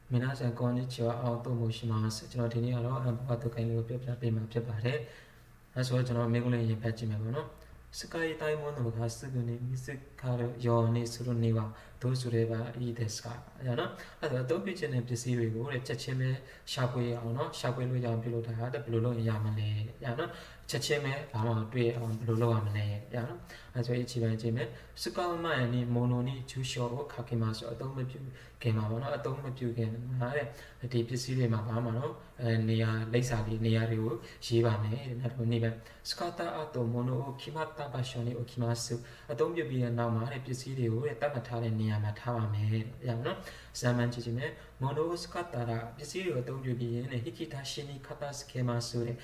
皆さんこんにちは。青と申します。ကျွန်တော်ဒီနေ့ကတော့ဘာတူကိုင်းလေးကိုပြောပြပေးမှာဖြစ်ပါတယ်။အဲဆိုတော့ကျွန်တော်မိကုလေးရင်ပတ်ကြည့်မယ်ပေါ့နော်။スカイダイモンドがすぐに見つかるようにするにはどうすればいいですか။အဲ့နော်။အဲ့တော့အသုံးပြုခြင်းတဲ့ပစ္စည်းတွေကိုချက်ချင်းပဲရှာဖွေအောင်နော်။ရှာဖွေလို့ရအောင်ပြုလုပ်တာဘယ်လိုလုပ်ရင်ရမလဲ။ရနော်။ချက်ချင်းပဲဘာမှတွေ့အောင်ဘယ်လိုလုပ်ရမလဲ။ရနော်။အဲဆိုရင်အခြေခံကြည့်မယ်။スカイマイにモノに住所を書きます。အသုံးမပြုခင်မှာပေါ့နော်။အသုံးမပြုခင်မှာတဲ့ဒီပစ္စည်းတွေမှာဘာမှတော့နေရာလိပ်စာလေးနေရာတွေကိုရေးပါမယ်တဲ့နောက်တစ်နေ့ပဲスカタアとモノを決まった場所に置きますအသုံးပြုပြီးတဲ့နောက်မှာတဲ့ပစ္စည်းတွေကိုတဲ့တတ်မှတ်ထားတဲ့နေရာမှာထားပါမယ်တဲ့ရအောင်နော်ဇာမန်ကြည့်ကြည့်မယ်モノをスカタラပစ္စည်းတွေကိုအသုံးပြုပြီးရင်ဟိကိタシに片付けますတဲ့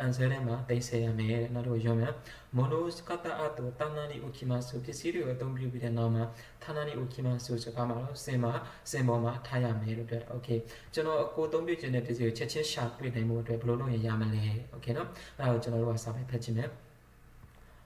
အန်ဆာထဲမှာတိတ်ဆဲရမယ်တဲ့နောက်တော့ရောမယ်モノをスカタアと棚に置きますပစ္စည်းတွေကိုအသုံးပြုပြီးတဲ့နောက်မှာ棚に置きますဆိုတာမှာတော့စင်ပေါ်မှာထားရမယ်လို့ပြောတယ်โอเคကျွန်တော်အကိုအသုံးပြုခြင်းတဲ့ပစ္စည်းကိုချက်ချင်းရှာတွေ့နိုင်မှုအတွက်ဘယ်လိုလုပ်ရင်ရမလဲโอเคနော်အဲ့ဒါကိုကျွန်တော်တို့ကစာပေဖတ်ကြည့်မယ်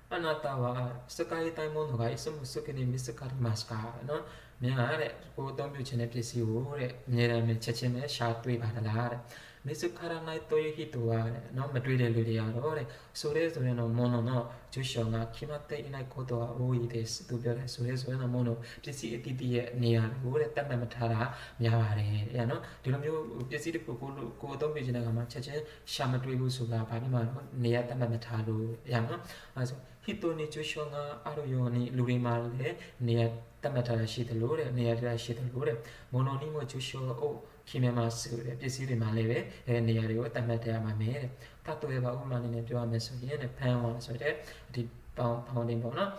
あなたは使いたいものがいつもすぐに見つかりますかနော်မြင်လားတဲ့ကိုအသုံးပြုခြင်းတဲ့ပစ္စည်းကိုတဲ့အများအားချက်ချင်းပဲရှာတွေ့ပါလားတဲ့見つからないという人はနော်မတွေ့တဲ့လူတွေကတော့တဲ့それぞれのものの住所が決まっていないことは多いですသူပြောတယ်それぞれのものပစ္စည်းအတိအကျနေရာကိုတဲ့တတ်မှတ်မထားတာများပါတယ်တဲ့နော်ဒီလိုမျိုးပစ္စည်းတစ်ခုကိုအသုံးပြုခြင်းတဲ့ကမှာချက်ချင်းရှာမတွေ့ဘူးဆိုတာဘာဖြစ်မှာတော့နေရာတတ်မှတ်မထားလို့ရနော်အဲဆို人に住所があるようにလူတွေမှာလည်းနေရာတတ်မှတ်ထားတာရှိတယ်လို့တဲ့နေရာတရားရှိတယ်လို့တဲ့モノにも住所を決めますတဲ့ပစ္စည်းတွေမှာလည်းပဲနေရာတွေကိုတတ်မှတ်ထားရမှာမယ်တဲ့例えばဥပမာအနေနဲ့ပြောရမယ်ဆိုရင်パンはそれでဒီပေါင်းတင်ပေါ့နော်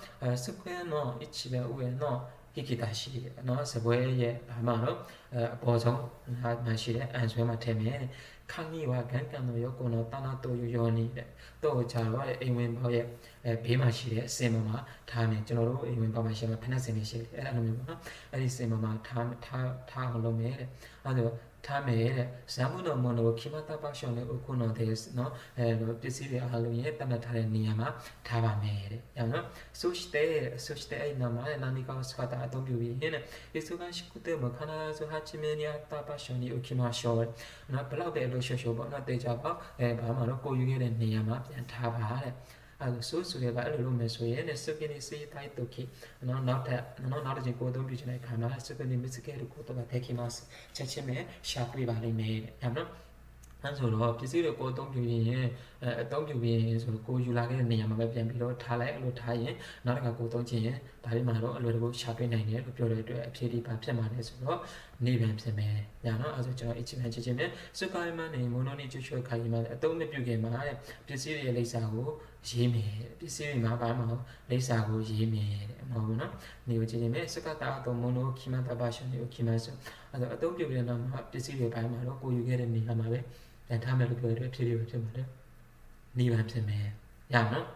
စကွဲの一番上の引き出しနော်စပွဲရဲ့ဘာမှတော့အပေါ်ဆုံးမှရှိတဲ့အန်ဆွဲမှာထည့်မယ်တဲ့鍵は玄関の横の棚というようにတဲ့တော့ကြတော့အိမ်ဝင်ပေါက်ရဲ့ဘေးမှာရှိတဲ့အစင်ပေါ်မှာထားမယ်ကျွန်တော်တို့အိမ်ဝင်ပေါက်မှာရှိတဲ့ဖက်နှက်စင်တွေရှိတယ်အဲ့လိုမျိုးပေါ့နော်အဲ့ဒီစင်ပေါ်မှာထားအောင်လုပ်မယ်တဲ့အဲ့ဒါထားမယ်တဲ့ဇာမှုတော်မွန်တို့ခိမတာပါရှောင်းနဲ့အခုနော်တဲ့နော်ပစ္စည်းတွေအားလုံးရဲ့တတ်မှတ်ထားတဲ့နေရာမှာထားပါမယ်တဲ့ရအောင်နော်そしてအဲ့နာမှာ何かを使ったအသုံးပြုပြီးရင်忙しくても必ず初めにあった場所に置きましょうနော်ဘလောက်ပဲလို့ရှော့ပေါ့နော်တေချာပေါ့ဘာမှတော့ကိုယူခဲ့တဲ့နေရာမှာပြန်ထားပါတဲ့အဲ့ဆိုဆိုရပါအဲ့လိုလုပ်မယ်ဆိုရင်စကနီစီတိုင်းတုခိနော်နောက်တစ်ချိန်ကိုသုံးပြချင်တဲ့ခါမှာစကနီမစ်ကဲကိုတော့တက်ခိမတ်ချက်ချင်းပဲရှာတွေ့ပါလိမ့်မယ်တဲ့ဟုတ်နော်အဲ့ဆိုတော့ပစ္စည်းတွေကိုအသုံးပြုရင်အသုံးပြုပြီးရင်ဆိုတော့ကိုယူလာခဲ့တဲ့နေရာမှာပဲပြန်ပြီးတော့ထားလိုက်အဲ့လိုထားရင်နောက်တစ်ခါကိုသုံးချင်ရင်ဒါလေးမှာတော့အလွယ်တကူရှာတွေ့နိုင်တယ်လို့ပြောတဲ့အတွက်အဖြေဒီပါဖြစ်မှာလဲဆိုတော့နေပြန်ဖြစ်မယ်ညာနော်အဲ့ဆိုကျွန်တော်အချင်းချင်းနဲ့စကိုင်းမန်နေမိုနိုနီချွချွခိုင်းမှာအသုံးမပြုခင်မှာတဲ့ပစ္စည်းတွေရဲ့လိပ်စာကိုရေးမယ်ပစ္စည်းတွေမှာဘာမှလိပ်စာကိုရေးမယ်တဲ့မဟုတ်ဘူးနော်နေကိုချင်းနဲ့စကတာတော့မိုနိုခိမတာပါရှင်ကိုခိမဆိုအဲ့တော့အသုံးပြုပြီးတဲ့နောက်မှာပစ္စည်းတွေပိုင်းမှာတော့ကိုယူခဲ့တဲ့နေရာမှာပဲထားမယ်လို့ပြောတဲ့ဖြည်းဖြည်းပဲဖြစ်ပါတယ်နေပါဖြစ်မယ်ရအောင်နော်